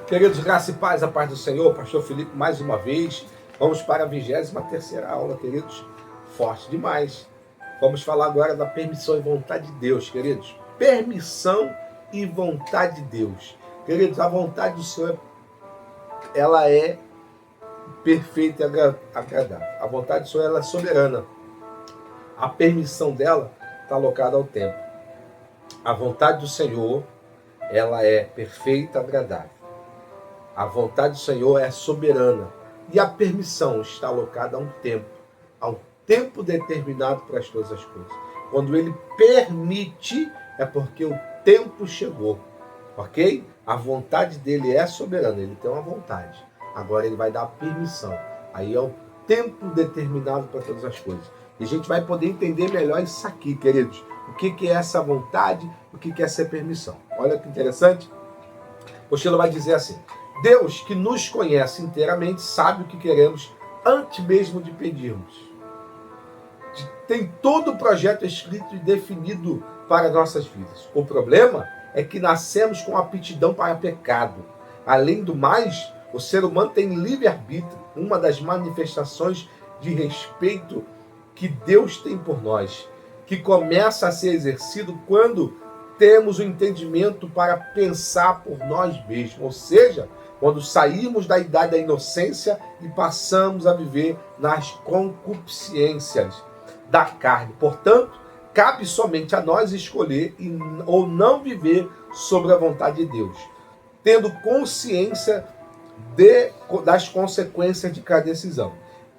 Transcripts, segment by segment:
Queridos, graça e paz, a paz do Senhor, Pastor Felipe, mais uma vez. Vamos para a 23ª aula, queridos. Forte demais. Vamos falar agora da permissão e vontade de Deus, queridos. Permissão e vontade de Deus. Queridos, a vontade do Senhor, ela é perfeita e agradável. A vontade do Senhor, ela é soberana. A permissão dela está alocada ao tempo. A vontade do Senhor, ela é perfeita e agradável. A vontade do Senhor é soberana. E a permissão está alocada a um tempo determinado para todas as coisas. Quando Ele permite, é porque o tempo chegou. Ok? A vontade dele é soberana, Ele tem uma vontade. Agora Ele vai dar a permissão. Aí é o tempo determinado para todas as coisas. E a gente vai poder entender melhor isso aqui, queridos. O que é essa vontade, o que é essa permissão. Olha que interessante. O Sheila vai dizer assim: Deus, que nos conhece inteiramente, sabe o que queremos antes mesmo de pedirmos. Tem todo o projeto escrito e definido para nossas vidas. O problema é que nascemos com aptidão para pecado. Além do mais, o ser humano tem livre-arbítrio, uma das manifestações de respeito que Deus tem por nós, que começa a ser exercido quando temos o entendimento para pensar por nós mesmos, ou seja, quando saímos da idade da inocência e passamos a viver nas concupiscências da carne. Portanto, cabe somente a nós escolher ou não viver sobre a vontade de Deus, tendo consciência das consequências de cada decisão.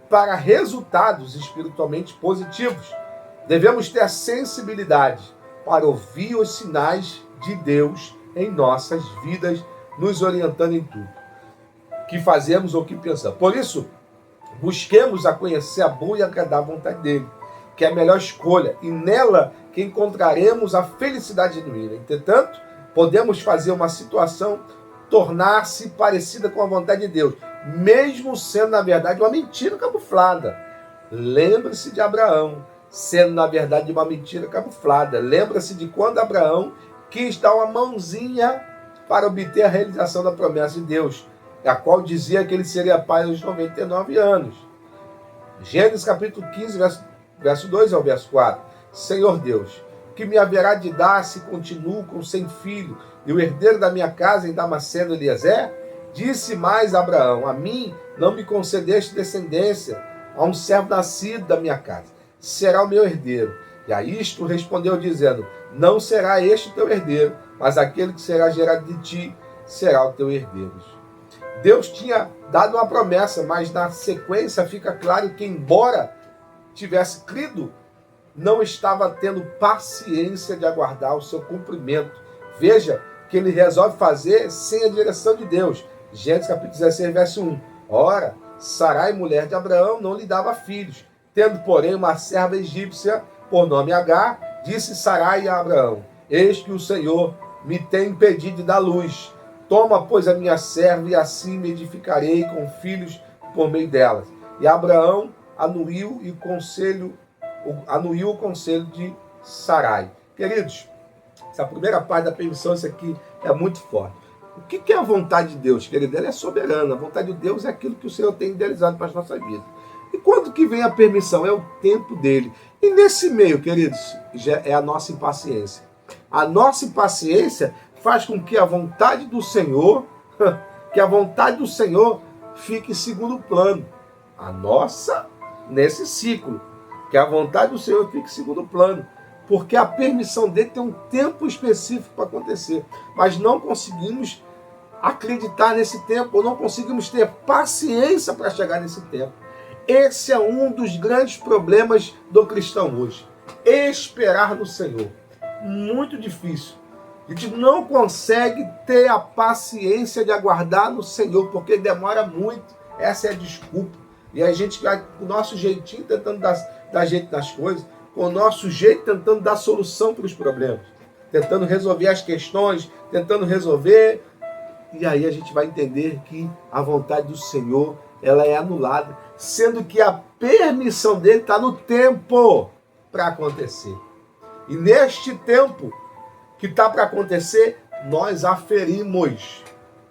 Para resultados espiritualmente positivos, devemos ter a sensibilidade para ouvir os sinais de Deus em nossas vidas, nos orientando em tudo que fazemos ou que pensamos. Por isso, busquemos a conhecer a boa e agradável vontade dele, que é a melhor escolha, e nela que encontraremos a felicidade genuína. Entretanto, podemos fazer uma situação tornar-se parecida com a vontade de Deus, mesmo sendo, na verdade, uma mentira camuflada. Lembre-se de Abraão, sendo, na verdade, uma mentira camuflada. Lembra-se de quando Abraão quis dar uma mãozinha para obter a realização da promessa de Deus, a qual dizia que ele seria pai aos 99 anos. Gênesis capítulo 15, verso 2 ao verso 4. Senhor Deus, que me haverá de dar se continuo sem filho, e o herdeiro da minha casa em Damasceno, Eliezer? Disse mais Abraão: a mim não me concedeste descendência, a um servo nascido da minha casa será o meu herdeiro. E a isto respondeu dizendo: não será este o teu herdeiro, mas aquele que será gerado de ti será o teu herdeiro. Deus tinha dado uma promessa, mas na sequência fica claro que, embora tivesse crido, não estava tendo paciência de aguardar o seu cumprimento. Veja que ele resolve fazer sem a direção de Deus. Gênesis capítulo 16, verso 1. Ora, Sarai, mulher de Abraão, não lhe dava filhos. Tendo, porém, uma serva egípcia, por nome Agar, disse Sarai a Abraão: eis que o Senhor me tem impedido de dar luz. Toma, pois, a minha serva, e assim me edificarei com filhos por meio delas. E Abraão anuiu o conselho de Sarai. Queridos, essa primeira parte da permissão, isso aqui é muito forte. O que é a vontade de Deus, querido? Ela é soberana. A vontade de Deus é aquilo que o Senhor tem idealizado para as nossas vidas. E quando que vem a permissão? É o tempo dele. E nesse meio, queridos, já é a nossa impaciência. A nossa impaciência faz com que a vontade do Senhor, fique em segundo plano. A nossa, nesse ciclo, que a vontade do Senhor fique em segundo plano. Porque a permissão dele tem um tempo específico para acontecer. Mas não conseguimos acreditar nesse tempo, ou não conseguimos ter paciência para chegar nesse tempo. Esse é um dos grandes problemas do cristão hoje. Esperar no Senhor. Muito difícil. A gente não consegue ter a paciência de aguardar no Senhor, porque demora muito. Essa é a desculpa. E a gente vai com o nosso jeitinho tentando dar jeito nas coisas, com o nosso jeito tentando dar solução para os problemas, tentando resolver as questões, tentando resolver. E aí a gente vai entender que a vontade do Senhor, ela é anulada, sendo que a permissão dele está no tempo para acontecer. E neste tempo que está para acontecer, nós aferimos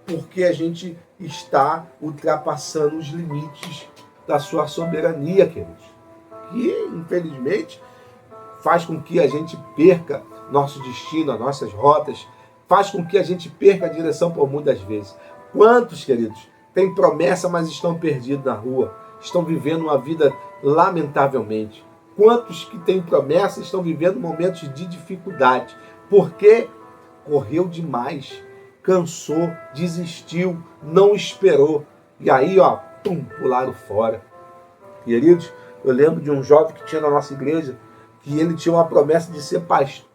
porque a gente está ultrapassando os limites da sua soberania, queridos. E, infelizmente, faz com que a gente perca nosso destino, as nossas rotas, faz com que a gente perca a direção por muitas vezes. Quantos, queridos, têm promessa, mas estão perdidos na rua, estão vivendo uma vida lamentavelmente? Quantos que têm promessa estão vivendo momentos de dificuldade? Porque correu demais, cansou, desistiu, não esperou. E aí, pularam fora. Queridos, eu lembro de um jovem que tinha na nossa igreja, que ele tinha uma promessa de ser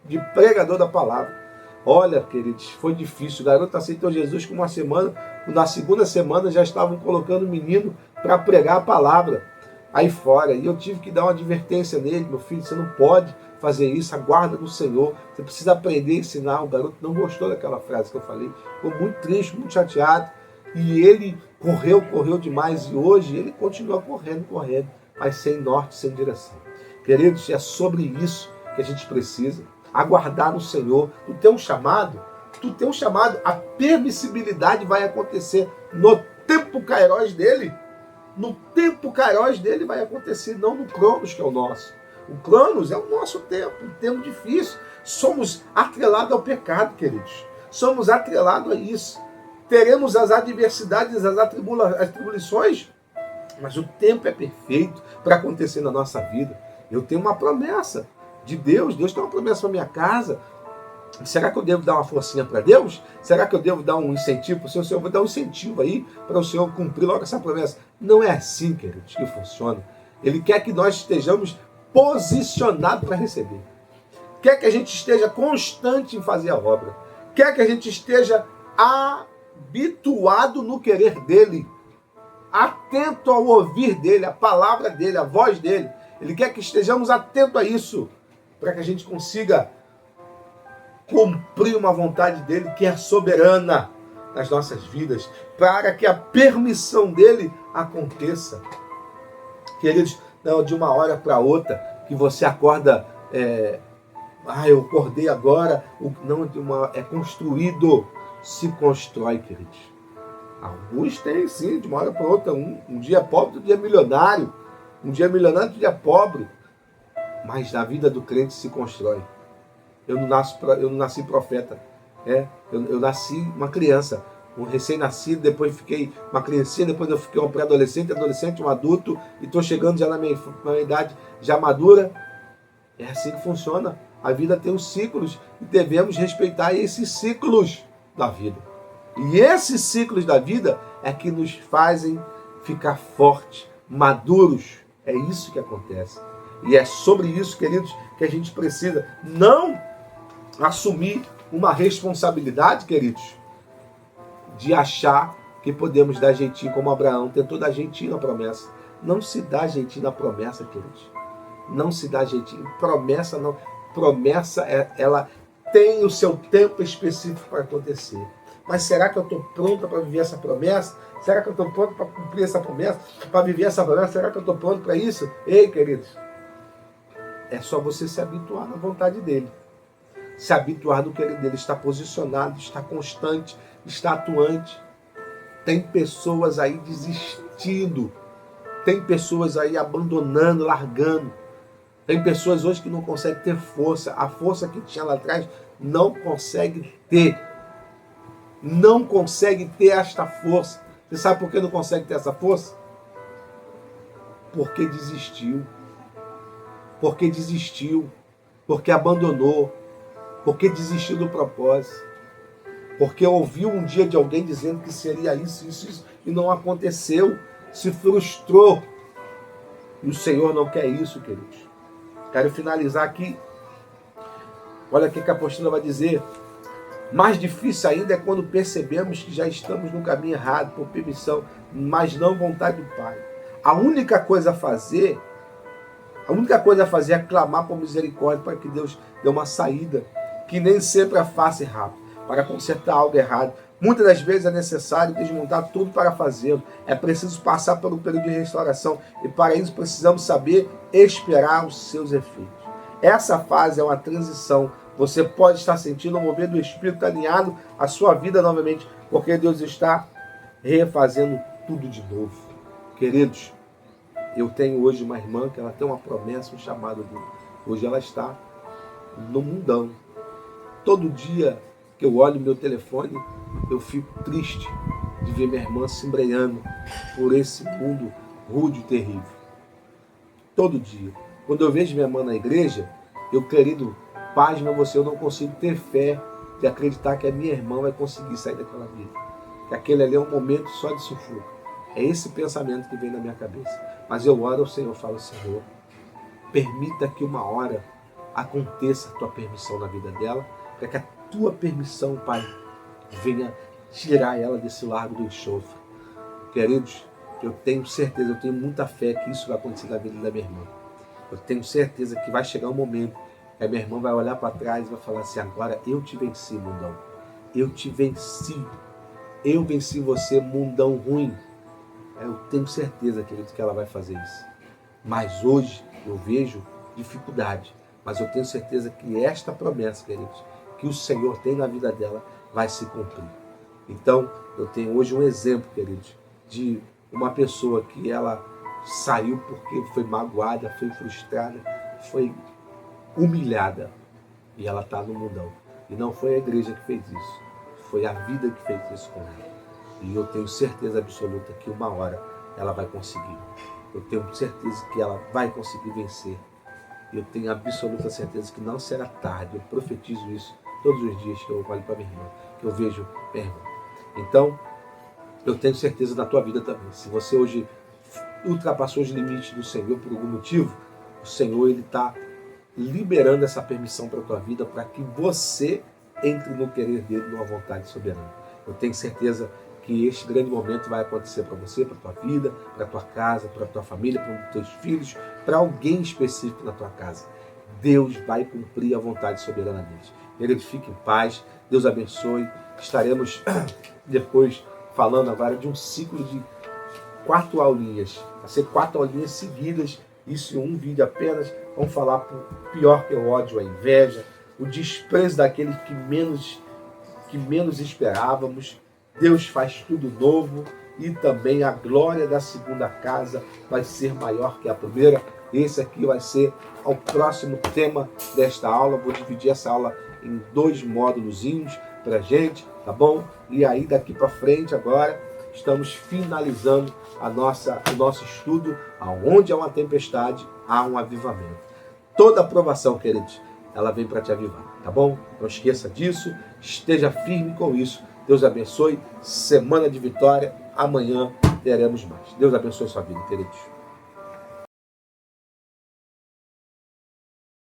de pregador da palavra. Olha, queridos, foi difícil. O garoto aceitou Jesus com uma semana. Na segunda semana já estavam colocando o menino para pregar a palavra aí fora. E eu tive que dar uma advertência nele: meu filho, você não pode fazer isso, aguarda no Senhor. Você precisa aprender a ensinar. O garoto não gostou daquela frase que eu falei. Ficou muito triste, muito chateado. E ele correu demais. E hoje ele continua correndo, mas sem norte, sem direção. Queridos, é sobre isso que a gente precisa. Aguardar no Senhor. Tu tem um chamado, a permissibilidade vai acontecer no tempo Kairos dele. No tempo Kairos dele vai acontecer, não no Cronos, que é o nosso. O Cronos é o nosso tempo, um tempo difícil. Somos atrelados ao pecado, queridos. Somos atrelados a isso. Teremos as adversidades, as atribuições, mas o tempo é perfeito para acontecer na nossa vida. Eu tenho uma promessa de Deus. Deus tem uma promessa para minha casa. Será que eu devo dar uma forcinha para Deus? Será que eu devo dar um incentivo para o Senhor? Eu vou dar um incentivo aí para o Senhor cumprir logo essa promessa. Não é assim, queridos, que funciona. Ele quer que nós estejamos posicionados para receber. Quer que a gente esteja constante em fazer a obra. Quer que a gente esteja habituado no querer dele. Atento ao ouvir dele, a palavra dele, a voz dele. Ele quer que estejamos atentos a isso, para que a gente consiga cumprir uma vontade dele que é soberana nas nossas vidas, para que a permissão dele aconteça. Queridos, não de uma hora para outra que você acorda, eu acordei agora, não, é construído, se constrói, queridos. Alguns têm sim, de uma hora para outra, um dia é pobre, outro dia é milionário. Um dia é milionário, outro dia é pobre. Mas na vida do crente se constrói. Eu não nasci profeta. Eu nasci uma criança, um recém-nascido, depois fiquei uma criancinha, depois eu fiquei um pré-adolescente, adolescente, um adulto, e estou chegando já na minha idade já madura. É assim que funciona. A vida tem os ciclos e devemos respeitar esses ciclos da vida. E esses ciclos da vida é que nos fazem ficar fortes, maduros. É isso que acontece. E é sobre isso, queridos, que a gente precisa não assumir uma responsabilidade, queridos, de achar que podemos dar jeitinho como Abraão tentou dar jeitinho na promessa. Não se dá jeitinho na promessa, queridos. Não se dá jeitinho. Promessa não. Promessa, ela tem o seu tempo específico para acontecer. Mas será que eu estou pronta para viver essa promessa? Será que eu estou pronto para cumprir essa promessa? Para viver essa promessa? Será que eu estou pronto para isso? Ei, queridos, é só você se habituar na vontade dele. Se habituar no querer dele. Estar posicionado, estar constante, estar atuante. Tem pessoas aí desistindo. Tem pessoas aí abandonando, largando. Tem pessoas hoje que não conseguem ter força. A força que tinha lá atrás não consegue ter. Não consegue ter esta força. Você sabe por que não consegue ter essa força? Porque desistiu. Porque desistiu. Porque abandonou. Porque desistiu do propósito. Porque ouviu um dia de alguém dizendo que seria isso, isso, isso, e não aconteceu. Se frustrou. E o Senhor não quer isso, queridos. Quero finalizar aqui. Olha o que a apóstola vai dizer. Mais difícil ainda é quando percebemos que já estamos no caminho errado, por permissão, mas não vontade do Pai. A única coisa a fazer é clamar por misericórdia para que Deus dê uma saída, que nem sempre é fácil e rápido, para consertar algo errado. Muitas das vezes é necessário desmontar tudo para fazê-lo. É preciso passar por um período de restauração e para isso precisamos saber esperar os seus efeitos. Essa fase é uma transição Você pode estar sentindo o mover do Espírito alinhado à sua vida novamente, porque Deus está refazendo tudo de novo. Queridos, eu tenho hoje uma irmã que ela tem uma promessa, um chamado. Hoje ela está no mundão. Todo dia que eu olho meu telefone, eu fico triste de ver minha irmã se embrenhando por esse mundo rude e terrível. Todo dia. Quando eu vejo minha irmã na igreja, eu, querido, pasma você, eu não consigo ter fé de acreditar que a minha irmã vai conseguir sair daquela vida. Que aquele ali é um momento só de sufoco. É esse pensamento que vem na minha cabeça. Mas eu oro ao Senhor, eu falo, Senhor, permita que uma hora aconteça a tua permissão na vida dela, para que a tua permissão, Pai, venha tirar ela desse largo do enxofre. Queridos, eu tenho certeza, eu tenho muita fé que isso vai acontecer na vida da minha irmã. Eu tenho certeza que vai chegar um momento que a minha irmã vai olhar para trás e vai falar assim, agora eu te venci, mundão. Eu te venci. Eu venci você, mundão ruim. Eu tenho certeza, querido, que ela vai fazer isso. Mas hoje eu vejo dificuldade. Mas eu tenho certeza que esta promessa, queridos, que o Senhor tem na vida dela, vai se cumprir. Então, eu tenho hoje um exemplo, queridos, de uma pessoa que ela saiu porque foi magoada, foi frustrada, foi humilhada. E ela está no mundão. E não foi a igreja que fez isso. Foi a vida que fez isso com ela. E eu tenho certeza absoluta que uma hora ela vai conseguir. Eu tenho certeza que ela vai conseguir vencer. Eu tenho absoluta certeza que não será tarde. Eu profetizo isso todos os dias que eu olho para minha irmã, que eu vejo minha irmã. Então, eu tenho certeza na tua vida também. Se você hoje ultrapassou os limites do Senhor por algum motivo, o Senhor ele está liberando essa permissão para a tua vida, para que você entre no querer dele, numa vontade soberana. Eu tenho certeza que este grande momento vai acontecer para você, para a tua vida, para a tua casa, para a tua família, para os teus filhos, para alguém específico na tua casa. Deus vai cumprir a vontade soberana deles. Ele fique em paz, Deus abençoe. Estaremos depois falando agora de um ciclo de 4 aulinhas. Vai ser 4 aulinhas seguidas, isso em um vídeo apenas. Vamos falar por pior que o ódio, a inveja, o desprezo daqueles que menos esperávamos. Deus faz tudo novo e também a glória da segunda casa vai ser maior que a primeira. Esse aqui vai ser o próximo tema desta aula. Vou dividir essa aula em 2 módulozinhos para a gente, tá bom? E aí daqui para frente agora estamos finalizando o nosso estudo. Aonde há uma tempestade, há um avivamento. Toda aprovação, queridos, ela vem para te avivar, tá bom? Não esqueça disso, esteja firme com isso. Deus abençoe, semana de vitória, amanhã teremos mais. Deus abençoe sua vida, queridos.